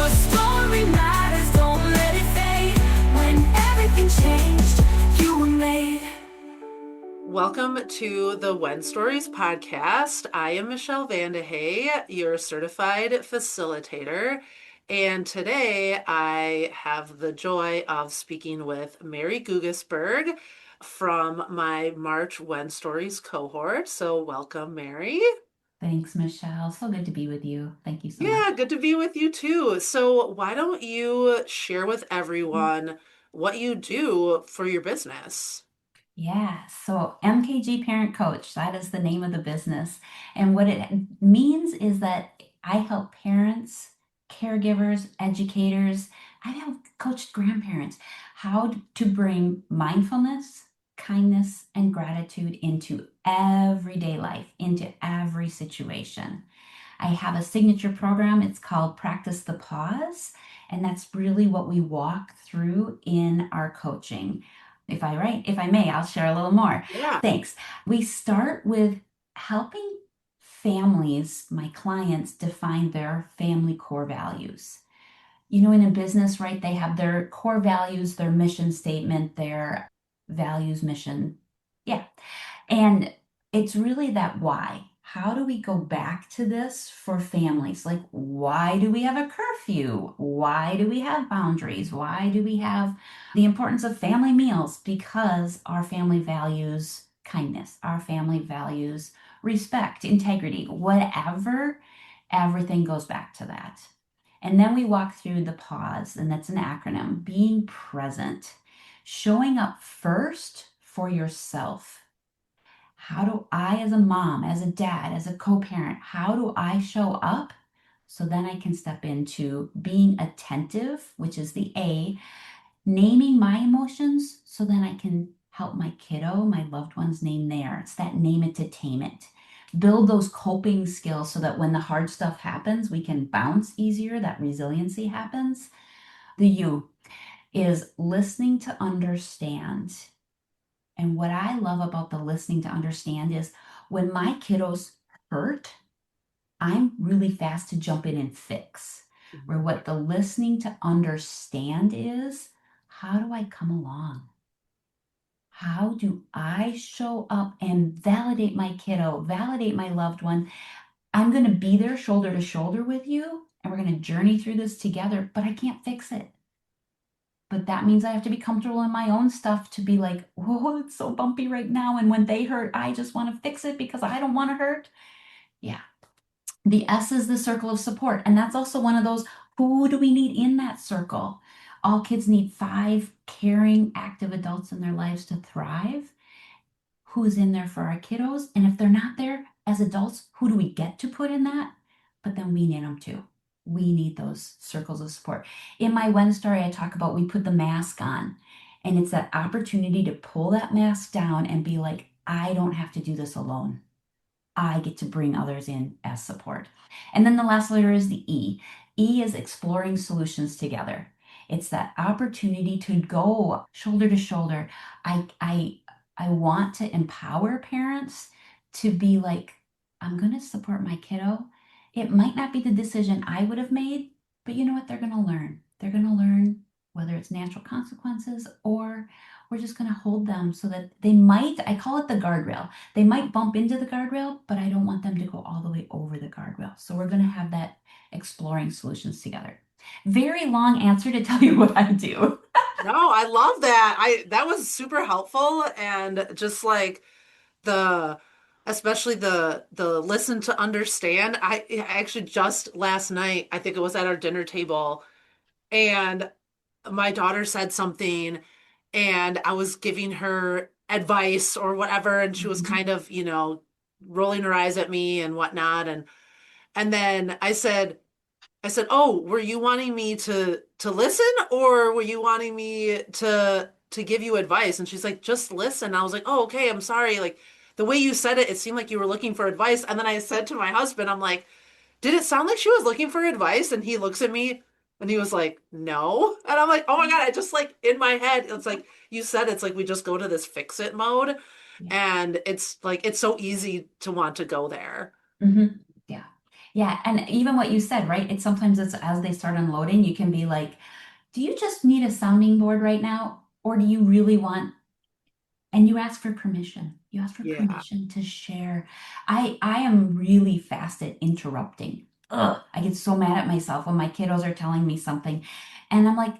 Your story matters, don't let it fade. When everything changed, you were made. Welcome to the When Stories podcast. I am Michelle Vandehay, your certified facilitator. And today I have the joy of speaking with Merri Guggisberg from my March When Stories cohort. So welcome, Merri. Thanks, Michelle. So good to be with you. Thank you so Yeah, much. good to be with you too. So why don't you share with everyone what you do for your business? Yeah, so MKG Parent Coach, that is the name of the business. And what it means is that I help parents, caregivers, educators, I have coached grandparents how to bring mindfulness, kindness, and gratitude into everyday life, into every situation. I have a signature program. It's called Practice the Pause. And that's really what we walk through in our coaching. If I may, I'll share a little more. Yeah. Thanks. We start with helping families, my clients, define their family core values. You know, in a business, right, they have their core values, their mission statement, their values, mission. Yeah. And it's really that why. How do we go back to this for families? Like, why do we have a curfew? Why do we have boundaries? Why do we have the importance of family meals? Because our family values kindness, our family values respect, integrity, whatever, everything goes back to that. And then we walk through the pause, and that's an acronym, being present, showing up first for yourself. How do I, as a mom, as a dad, as a co-parent, how do I show up so then I can step into being attentive, which is the A, naming my emotions so then I can help my kiddo, my loved ones name theirs. It's that name it to tame it. Build those coping skills so that when the hard stuff happens, we can bounce easier, that resiliency happens. The U is listening to understand. And what I love about the listening to understand is when my kiddos hurt, I'm really fast to jump in and fix. Where Mhm. what the listening to understand is, how do I come along? How do I show up and validate my kiddo, validate my loved one? I'm going to be there shoulder to shoulder with you, and we're going to journey through this together, but I can't fix it. But that means I have to be comfortable in my own stuff to be like, whoa, it's so bumpy right now. And when they hurt, I just want to fix it because I don't want to hurt. Yeah. The S is the circle of support. And that's also one of those, who do we need in that circle? All kids need 5 caring, active adults in their lives to thrive. Who's in there for our kiddos? And if they're not there as adults, who do we get to put in that? But then we need them too. We need those circles of support. In my When story, I talk about we put the mask on, and it's that opportunity to pull that mask down and be like, I don't have to do this alone. I get to bring others in as support. And then the last letter is the E. E is exploring solutions together. It's that opportunity to go shoulder to shoulder. I want to empower parents to be like, I'm going to support my kiddo. It might not be the decision I would have made, but you know what? They're going to learn. They're going to learn whether it's natural consequences or we're just going to hold them so that they might, I call it the guardrail. They might bump into the guardrail, but I don't want them to go all the way over the guardrail. So we're going to have that exploring solutions together. Very long answer to tell you what I do. No, I love that. That was super helpful and just like the especially the listen to understand. I actually just last night, I think it was at our dinner table, and my daughter said something and I was giving her advice or whatever, and she was Mhm. kind of, rolling her eyes at me and whatnot. And then I said, "Oh, were you wanting me to listen or were you wanting me to give you advice?" And she's like, "Just listen." I was like, "Oh, okay, I'm sorry. Like the way you said it, it seemed like you were looking for advice." And then I said to my husband, I'm like, "Did it sound like she was looking for advice?" And he looks at me and he was like, "No." And I'm like, "Oh my God, I just like in my head, it's like you said, it's like we just go to this fix it mode. Yeah. And it's like it's so easy to want to go there." Hmm. Yeah. Yeah, and even what you said, right? It's sometimes it's as they start unloading, you can be like, do you just need a sounding board right now? Or do you really want, and you ask for permission. You ask for Yeah. permission to share. I am really fast at interrupting. Ugh, I get so mad at myself when my kiddos are telling me something. And I'm like,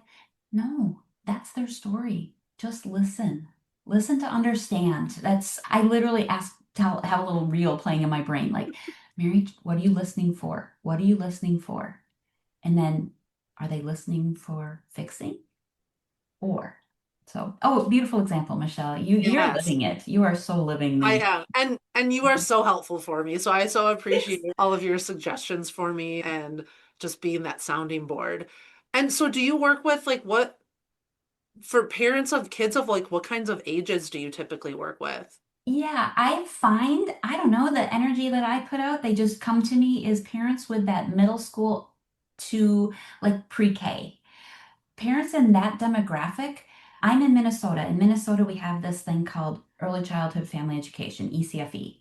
no, that's their story. Just listen. Listen to understand. That's I literally have a little reel playing in my brain, like, Mary, what are you listening for? What are you listening for? And then are they listening for fixing? Or so, oh, beautiful example, Michelle. You're Yes. living it. You are so living I the am. And you are so helpful for me. So I so appreciate all of your suggestions for me and just being that sounding board. And so do you work with like what for parents of kids of like what kinds of ages do you typically work with? Yeah, I find, I don't know, the energy that I put out, they just come to me is parents with that middle school to like pre-K. Parents in that demographic. I'm in Minnesota. In Minnesota, we have this thing called Early Childhood Family Education, ECFE.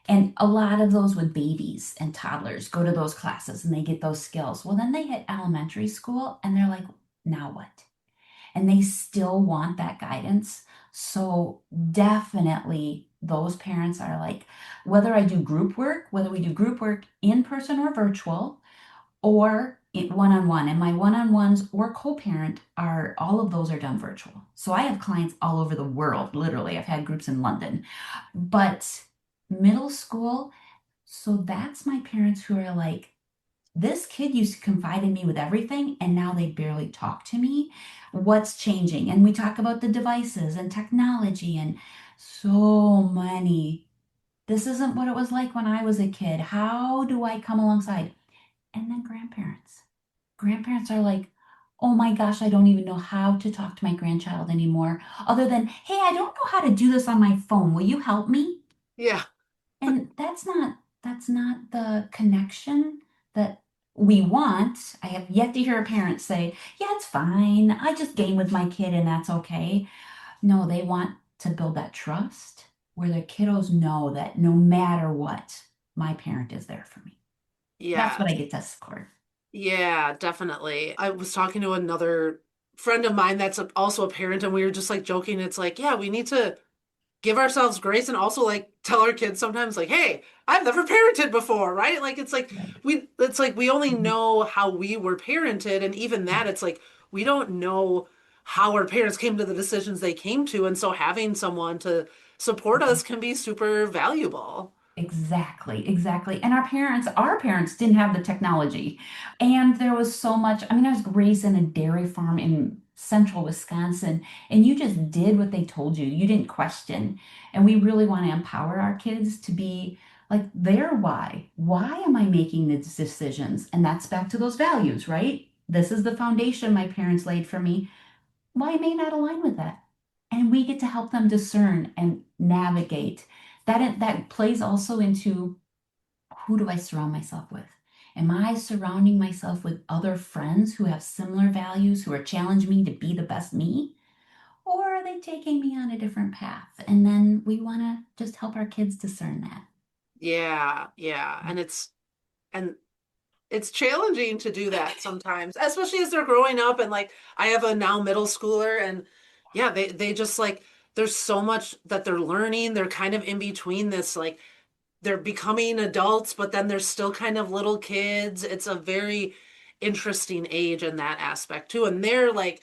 And a lot of those with babies and toddlers go to those classes and they get those skills. Well, then they hit elementary school and they're like, now what? And they still want that guidance. So definitely those parents are like, whether I do group work, whether we do group work in person or virtual, or one-on-one. And my one-on-ones or co-parent are all of those are done virtual. So I have clients all over the world, literally. I've had groups in London. But middle school, so that's my parents who are like, this kid used to confide in me with everything, and now they barely talk to me. What's changing? And we talk about the devices and technology and so many. This isn't what it was like when I was a kid. How do I come alongside? And then grandparents. Grandparents are like, oh my gosh, I don't even know how to talk to my grandchild anymore, other than, hey, I don't know how to do this on my phone. Will you help me? Yeah. And that's not the connection that we want. I have yet to hear a parent say, "Yeah, it's fine. I just game with my kid and that's okay." No, they want to build that trust where their kiddos know that no matter what, my parent is there for me. That's Yeah. what I get to score. Yeah, definitely. I was talking to another friend of mine that's also a parent, and we were just like joking. It's like, yeah, we need to give ourselves grace and also like tell our kids sometimes, like, hey, I've never parented before, right? Like, Right. it's like we only Mhm. know how we were parented. And even that, it's like we don't know how our parents came to the decisions they came to. And so having someone to support us can be super valuable. Exactly, exactly. And our parents didn't have the technology. And there was so much. I mean, I was raised in a dairy farm in central Wisconsin, and you just did what they told you. You didn't question. And we really want to empower our kids to be like their why. Why am I making these decisions? And that's back to those values, right? This is the foundation my parents laid for me. Why may not align with that? And we get to help them discern and navigate. That plays also into who do I surround myself with? Am I surrounding myself with other friends who have similar values, who are challenging me to be the best me? Or are they taking me on a different path? And then we want to just help our kids discern that. Yeah, yeah. And it's challenging to do that sometimes, especially as they're growing up. And like I have a now middle schooler, and yeah, they just like there's so much that they're learning. They're kind of in between this, like they're becoming adults, but then they're still kind of little kids. It's a very interesting age in that aspect too. And they're like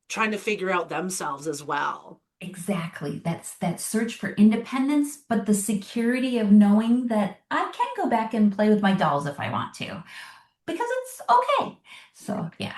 trying to figure out themselves as well. Exactly. That's that search for independence, but the security of knowing that I can go back and play with my dolls if I want to, because it's okay. So, yeah,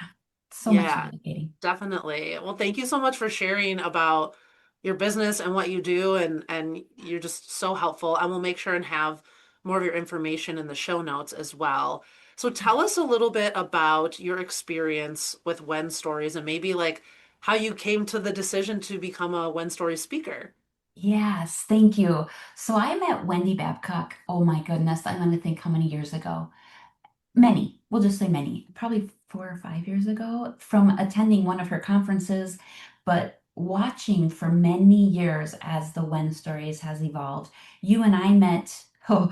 so much Yeah, navigating. definitely. Well, thank you so much for sharing about your business and what you do, and you're just so helpful. And we'll make sure and have more of your information in the show notes as well. So tell us a little bit about your experience with When Stories and maybe like how you came to the decision to become a When Stories speaker. Yes, thank you. So I met Wendy Babcock. Oh my goodness, I'm going to think how many years ago. Many, we'll just say many, probably 4 or 5 years ago, from attending one of her conferences, but watching for many years as the When Stories has evolved. You and I met, oh,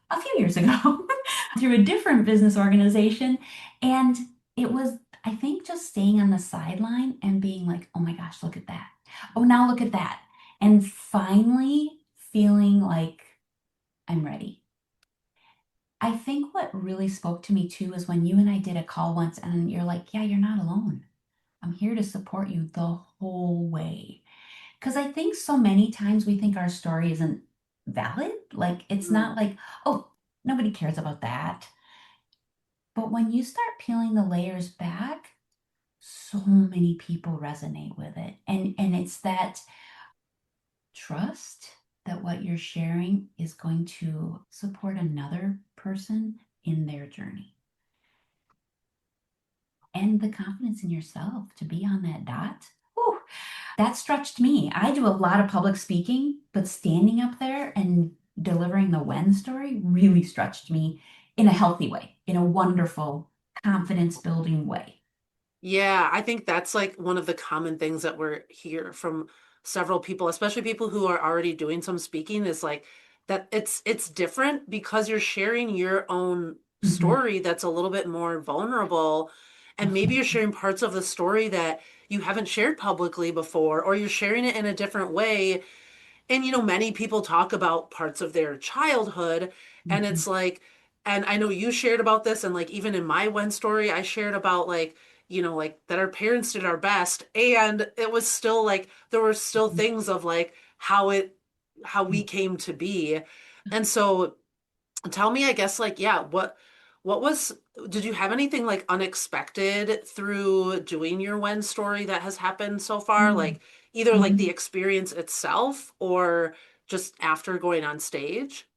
a few years ago. through a different business organization. And it was, I think, just staying on the sideline and being like, oh my gosh, look at that. Oh, now look at that. And finally feeling like I'm ready. I think what really spoke to me too is when you and I did a call once and you're like, yeah, you're not alone. I'm here to support you the whole way. Because I think so many times we think our story isn't valid. Like, it's not like, oh, nobody cares about that. But when you start peeling the layers back, so many people resonate with it. And it's that trust that what you're sharing is going to support another person in their journey. And the confidence in yourself to be on that dot. Whew, that stretched me. I do a lot of public speaking, but standing up there and delivering the when story really stretched me in a healthy way, in a wonderful, confidence building way. Yeah, I think that's like one of the common things that we're hear from several people, especially people who are already doing some speaking, is like that it's different because you're sharing your own Mhm. story that's a little bit more vulnerable, and Most maybe you're definitely. sharing parts of the story that you haven't shared publicly before, or you're sharing it in a different way. And many people talk about parts of their childhood, and Mhm. it's like, and I know you shared about this, and like even in my one story I shared about like like that our parents did our best, and it was still like there were still Mhm. things of like how we came to be. And so tell me, I guess, like, yeah, what was, did you have anything like unexpected through doing your When story that has happened so far? Mhm. Like either like the Mhm. experience itself or just after going on stage?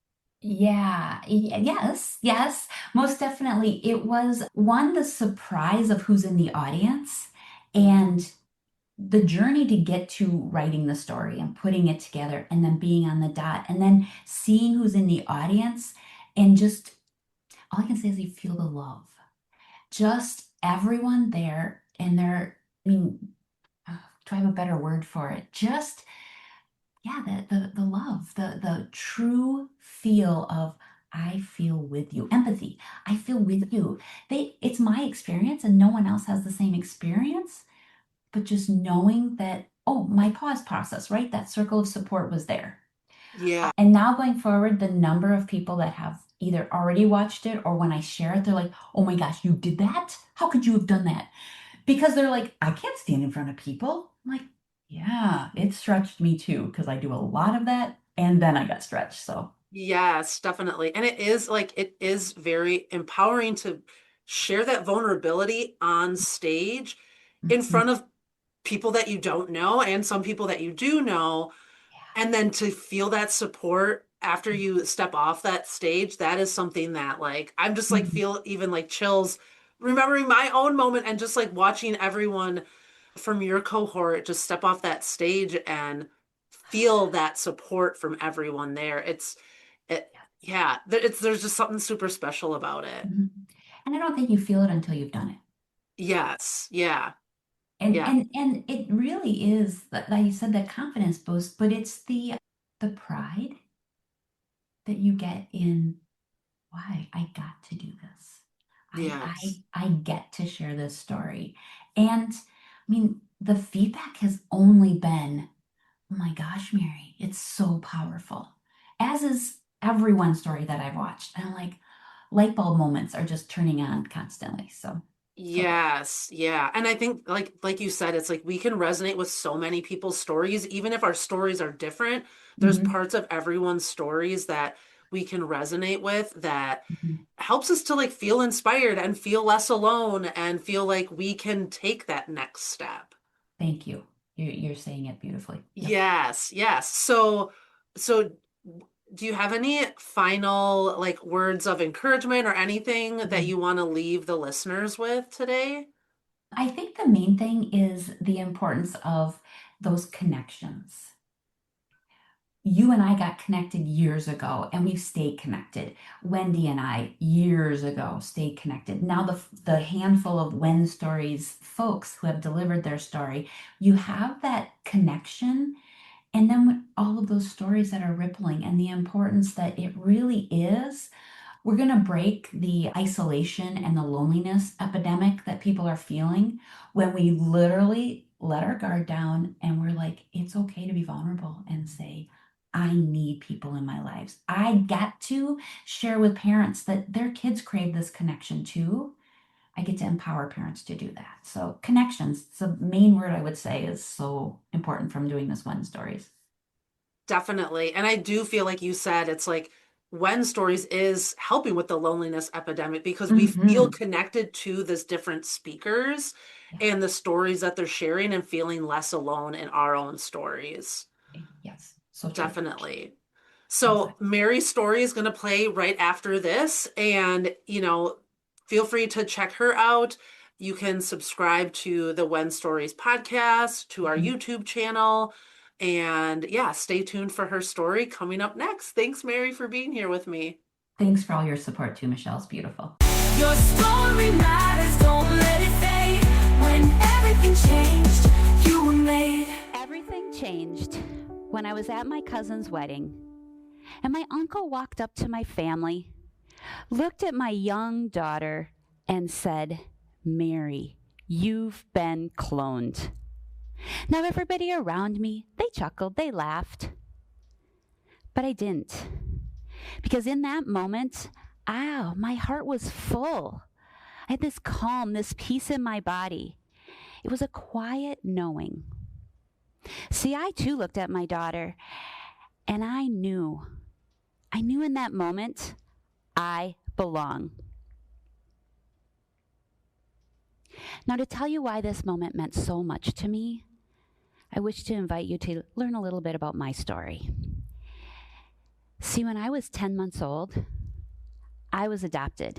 Yeah, yes, yes, most definitely. It was one, the surprise of who's in the audience and the journey to get to writing the story and putting it together and then being on the dot and then seeing who's in the audience and just all I can say is you feel the love. Just everyone there and they're, I mean, do I have a better word for it? Just yeah, the love, the true feel of I feel with you. Empathy. I feel with you. It's my experience and no one else has the same experience, but just knowing that, oh, my pause process, right? That circle of support was there. Yeah. And now going forward, the number of people that have either already watched it or when I share it, they're like, oh my gosh, you did that? How could you have done that? Because they're like, I can't stand in front of people. I'm like, yeah, it stretched me too, because I do a lot of that. And then I got stretched. So, Yes, definitely. And it is very empowering to share that vulnerability on stage in mhm, front of people that you don't know and some people that you do know. And then to feel that support after you step off that stage, that is something that like I'm just like mhm, feel even like chills remembering my own moment and just like watching everyone from your cohort just step off that stage and feel that support from everyone there. It yeah, yeah, there's just something super special about it. mhm. And I don't think you feel it until you've done it. Yes, yeah, And yeah, and and it really is like you said, that confidence boost, but it's the pride that you get in why I got to do this. yes. I get to share this story. And I mean, the feedback has only been, oh my gosh, Mary, it's so powerful. As is everyone's story that I've watched. And I'm like, light bulb moments are just turning on constantly. So good. Yes, yeah. And I think like you said, it's like we can resonate with so many people's stories, even if our stories are different. There's Mhm, parts of everyone's stories that we can resonate with that mhm. helps us to like feel inspired and feel less alone and feel like we can take that next step. Thank you. You're saying it beautifully. Yep. Yes, yes. So do you have any final like words of encouragement or anything that Mhm. you want to leave the listeners with today? I think the main thing is the importance of those connections. You and I got connected years ago and we've stayed connected. Wendy and I years ago stayed connected. Now the handful of When stories folks who have delivered their story, you have that connection and then with all of those stories that are rippling and the importance that it really is We're going to break the isolation and the loneliness epidemic that people are feeling when we literally let our guard down and we're like, it's okay to be vulnerable and say, I need people in my lives. I get to share with parents that their kids crave this connection too. I get to empower parents to do that. So connections, it's the main word I would say is so important from doing this When Stories. Definitely. And I do feel like you said, it's like When Stories is helping with the loneliness epidemic because we feel connected to this different speakers and the stories that they're sharing and feeling less alone in our own stories. Yes, so true. Definitely. So Merri's story is going to play right after this. And, feel free to check her out. You can subscribe to the When Stories podcast, to our YouTube channel. And yeah, stay tuned for her story coming up next. Thanks, Merri, for being here with me. Thanks for all your support too, Michelle. It's beautiful. Your story matters, don't let it fade. When everything changed, you were made. Everything changed when I was at my cousin's wedding, and my uncle walked up to my family, looked at my young daughter, and said, Merri, you've been cloned. Now everybody around me, they chuckled, they laughed. But I didn't. Because in that moment, my heart was full. I had this calm, this peace in my body. It was a quiet knowing. See, I too looked at my daughter, and I knew in that moment, I belong. Now, to tell you why this moment meant so much to me, I wish to invite you to learn a little bit about my story. See, when I was 10 months old, I was adopted.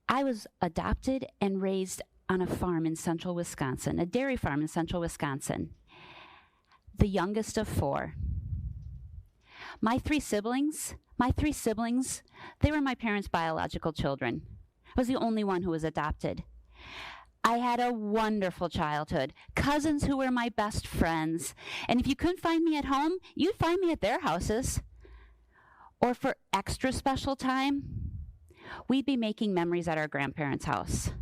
I was adopted and raised on a farm in central Wisconsin, a dairy farm in central Wisconsin, the youngest of 4. My three siblings, they were my parents' biological children. I was the only one who was adopted. I had a wonderful childhood, cousins who were my best friends, and if you couldn't find me at home, you'd find me at their houses. Or for extra special time, we'd be making memories at our grandparents' house.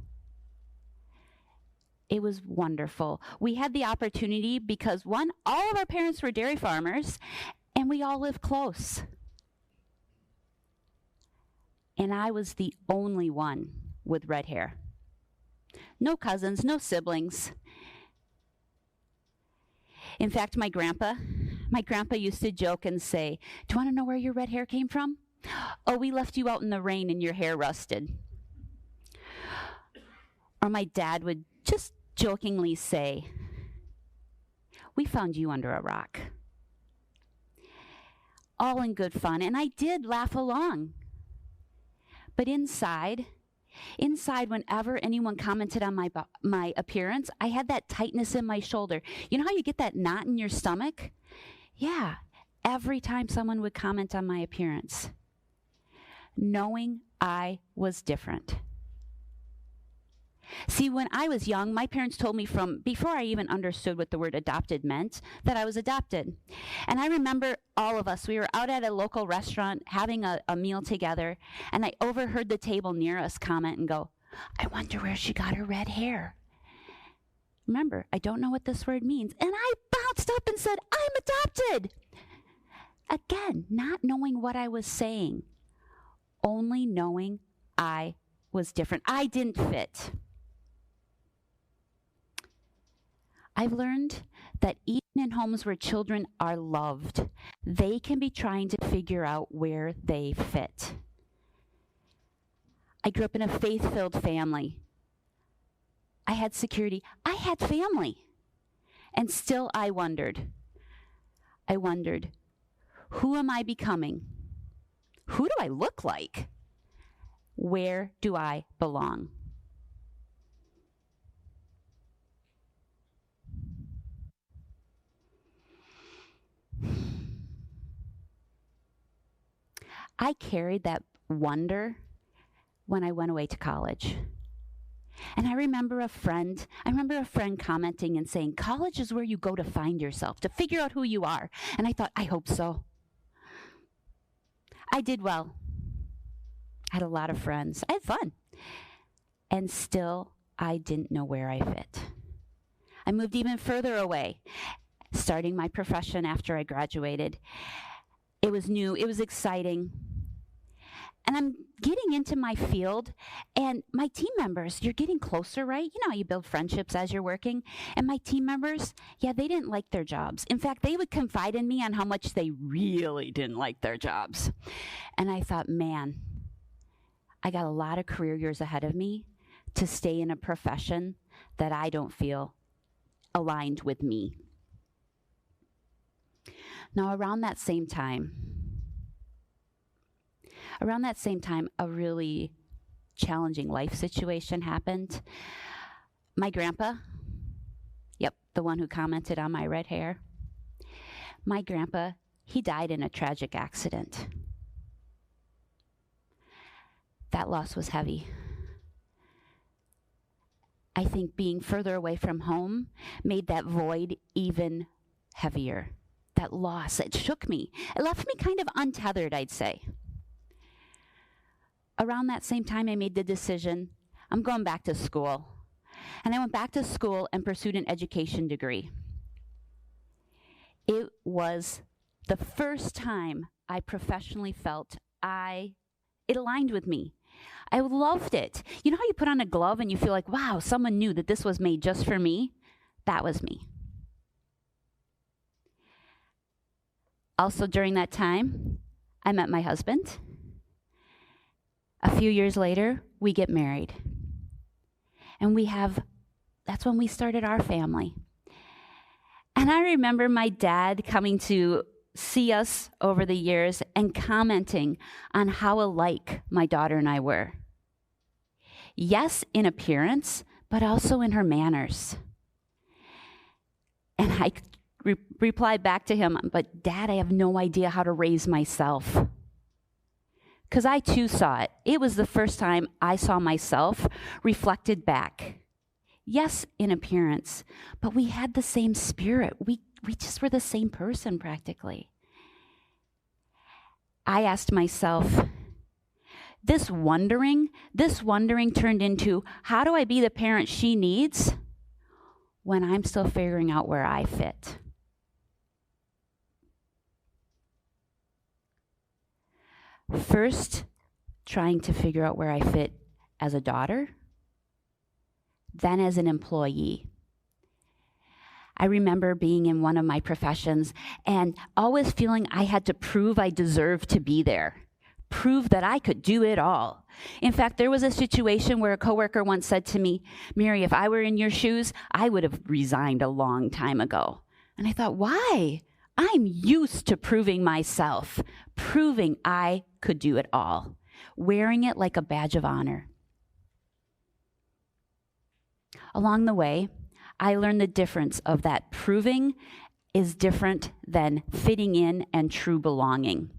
It was wonderful. We had the opportunity because, one, all of our parents were dairy farmers, and we all lived close. And I was the only one with red hair. No cousins, no siblings. In fact, my grandpa used to joke and say, do you want to know where your red hair came from? Oh, we left you out in the rain and your hair rusted. Or my dad would just jokingly say, we found you under a rock. All in good fun, and I did laugh along. But inside, whenever anyone commented on my appearance, I had that tightness in my shoulder. You know how you get that knot in your stomach? Yeah, every time someone would comment on my appearance, knowing I was different. See, when I was young, my parents told me from before I even understood what the word adopted meant, that I was adopted. And I remember all of us, we were out at a local restaurant having a meal together, and I overheard the table near us comment and go, I wonder where she got her red hair. Remember, I don't know what this word means. And I bounced up and said, I'm adopted. Again, not knowing what I was saying, only knowing I was different. I didn't fit. I've learned that even in homes where children are loved, they can be trying to figure out where they fit. I grew up in a faith-filled family. I had security. I had family. And still I wondered, who am I becoming? Who do I look like? Where do I belong? I carried that wonder when I went away to college. And I remember a friend commenting and saying, college is where you go to find yourself, to figure out who you are. And I thought, I hope so. I did well. I had a lot of friends. I had fun. And still, I didn't know where I fit. I moved even further away, starting my profession after I graduated. It was new, it was exciting. And I'm getting into my field, and my team members, you're getting closer, right? You know how you build friendships as you're working. And my team members, yeah, they didn't like their jobs. In fact, they would confide in me on how much they really didn't like their jobs. And I thought, man, I got a lot of career years ahead of me to stay in a profession that I don't feel aligned with me. Now, around that same time, a really challenging life situation happened. My grandpa, yep, the one who commented on my red hair, my grandpa, he died in a tragic accident. That loss was heavy. I think being further away from home made that void even heavier. That loss, it shook me. It left me kind of untethered, I'd say. Around that same time, I made the decision, I'm going back to school. And I went back to school and pursued an education degree. It was the first time I professionally felt it aligned with me. I loved it. You know how you put on a glove and you feel like, wow, someone knew that this was made just for me? That was me. Also during that time, I met my husband. A few years later, we get married. And that's when we started our family. And I remember my dad coming to see us over the years and commenting on how alike my daughter and I were. Yes, in appearance, but also in her manners. And I replied back to him, but Dad, I have no idea how to raise myself. Because I too saw it. It was the first time I saw myself reflected back. Yes, in appearance, but we had the same spirit. We just were the same person practically. I asked myself, this wondering turned into, how do I be the parent she needs when I'm still figuring out where I fit? First, trying to figure out where I fit as a daughter, then as an employee. I remember being in one of my professions and always feeling I had to prove I deserved to be there, prove that I could do it all. In fact, there was a situation where a coworker once said to me, Merri, if I were in your shoes, I would have resigned a long time ago. And I thought, why? I'm used to proving myself, proving I could do it all, wearing it like a badge of honor. Along the way, I learned the difference of that proving is different than fitting in and true belonging.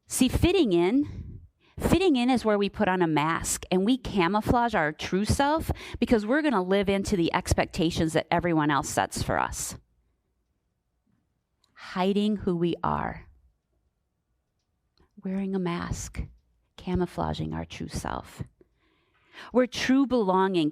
See, fitting in is where we put on a mask and we camouflage our true self because we're going to live into the expectations that everyone else sets for us. Hiding who we are. Wearing a mask, camouflaging our true self. Where true belonging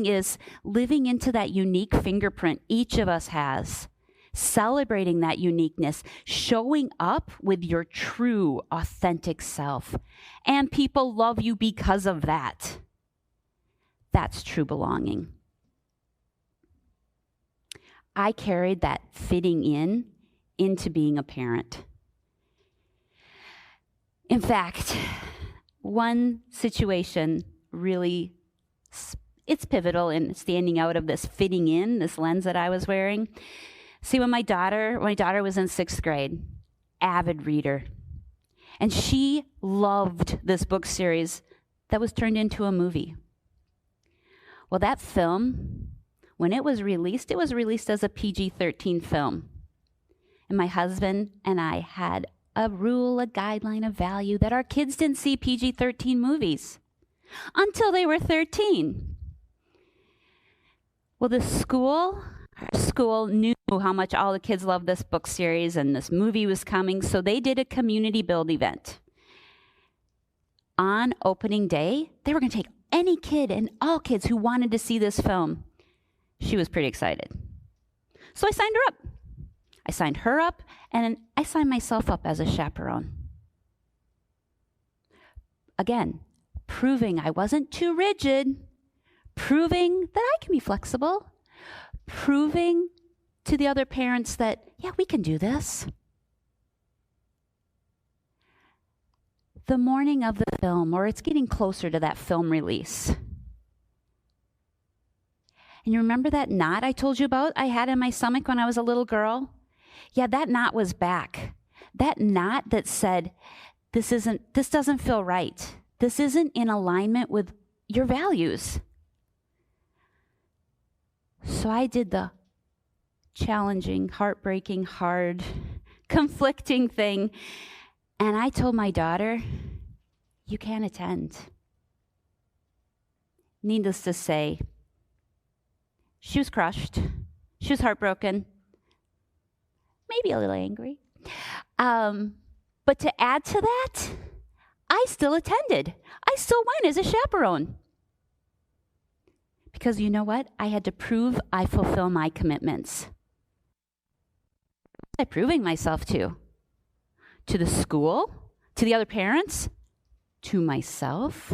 is living into that unique fingerprint each of us has, celebrating that uniqueness, showing up with your true, authentic self. And people love you because of that. That's true belonging. I carried that fitting in into being a parent. In fact, one situation really, it's pivotal in standing out of this fitting in, this lens that I was wearing. See, when my daughter was in 6th grade, avid reader, and she loved this book series that was turned into a movie. Well, that film, when it was released as a PG-13 film. And my husband and I had a rule, a guideline, a value that our kids didn't see PG-13 movies until they were 13. Well, our school knew how much all the kids love this book series and this movie was coming, so they did a community build event. On opening day, they were going to take any kid and all kids who wanted to see this film. She was pretty excited. So I signed her up. I signed her up, and I signed myself up as a chaperone. Again, proving I wasn't too rigid, proving that I can be flexible, proving to the other parents that, yeah, we can do this. The morning of the film, or it's getting closer to that film release. And you remember that knot I told you about I had in my stomach when I was a little girl? Yeah, that knot was back. That knot that said, this doesn't feel right. This isn't in alignment with your values. So I did the challenging, heartbreaking, hard, conflicting thing. And I told my daughter, you can't attend. Needless to say, she was crushed. She was heartbroken. Maybe a little angry. But to add to that, I still attended. I still went as a chaperone. Because you know what? I had to prove I fulfill my commitments. What was I proving myself to? To the school? To the other parents? To myself?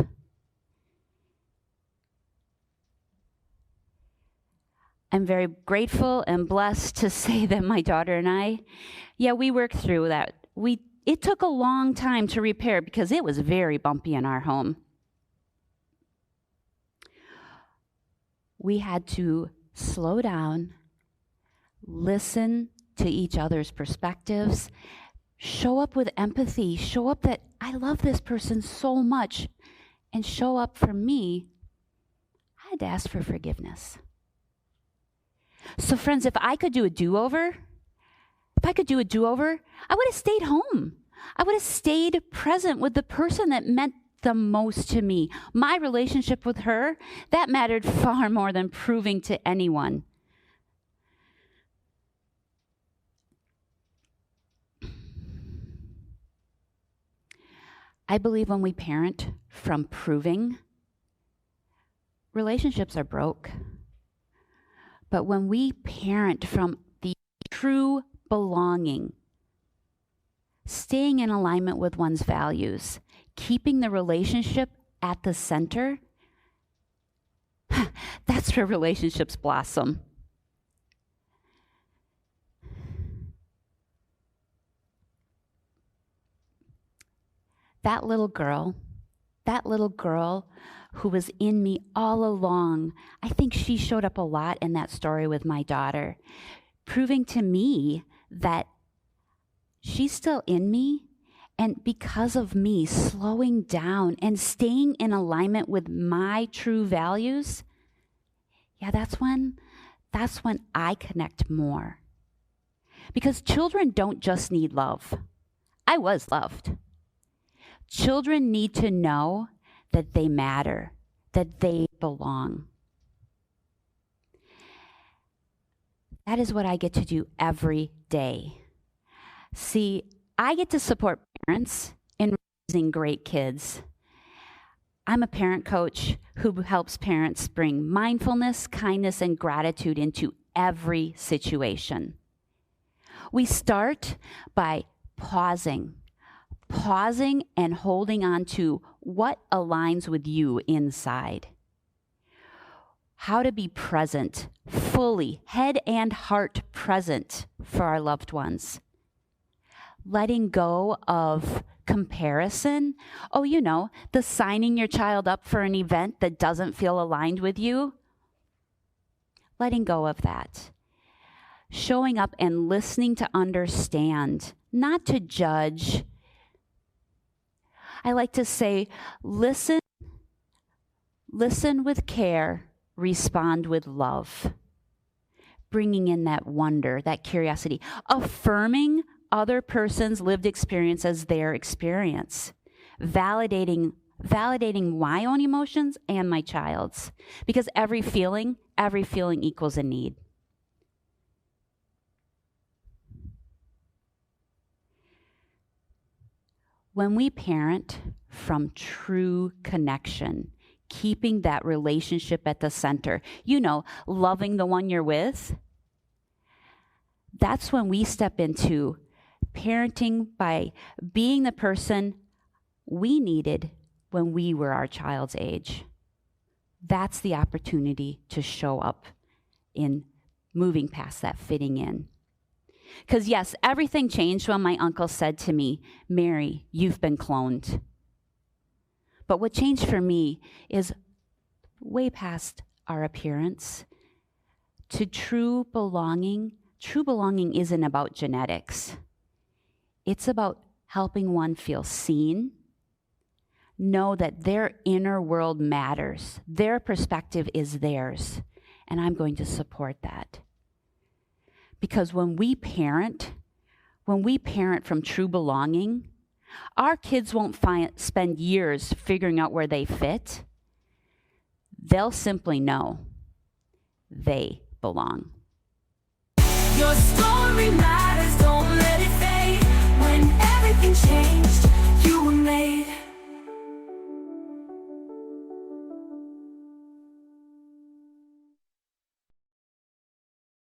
I'm very grateful and blessed to say that my daughter and I, we worked through that. It took a long time to repair because it was very bumpy in our home. We had to slow down, listen to each other's perspectives, show up with empathy, show up that I love this person so much, and show up for me. I had to ask for forgiveness. So friends, if I could do a do-over, I would have stayed home. I would have stayed present with the person that meant the most to me. My relationship with her, that mattered far more than proving to anyone. I believe when we parent from proving, relationships are broke. But when we parent from the true belonging, staying in alignment with one's values, keeping the relationship at the center, that's where relationships blossom. That little girl who was in me all along, I think she showed up a lot in that story with my daughter, proving to me that she's still in me, and because of me slowing down and staying in alignment with my true values, that's when I connect more. Because children don't just need love. I was loved. Children need to know that they matter, that they belong. That is what I get to do every day. See, I get to support parents in raising great kids. I'm a parent coach who helps parents bring mindfulness, kindness, and gratitude into every situation. We start by pausing and holding on to what aligns with you inside. How to be present, fully, head and heart present for our loved ones. Letting go of comparison. The signing your child up for an event that doesn't feel aligned with you. Letting go of that. Showing up and listening to understand, not to judge. I like to say, listen with care, respond with love. Bringing in that wonder, that curiosity, affirming other person's lived experience as their experience, validating my own emotions and my child's, because every feeling equals a need. When we parent from true connection, keeping that relationship at the center, loving the one you're with, that's when we step into parenting by being the person we needed when we were our child's age. That's the opportunity to show up in moving past that fitting in. Because yes, everything changed when my uncle said to me, "Merri, you've been cloned." But what changed for me is way past our appearance to true belonging. True belonging isn't about genetics. It's about helping one feel seen, know that their inner world matters, their perspective is theirs, and I'm going to support that. Because when we parent from true belonging, our kids won't spend years figuring out where they fit. They'll simply know they belong. Your story matters, don't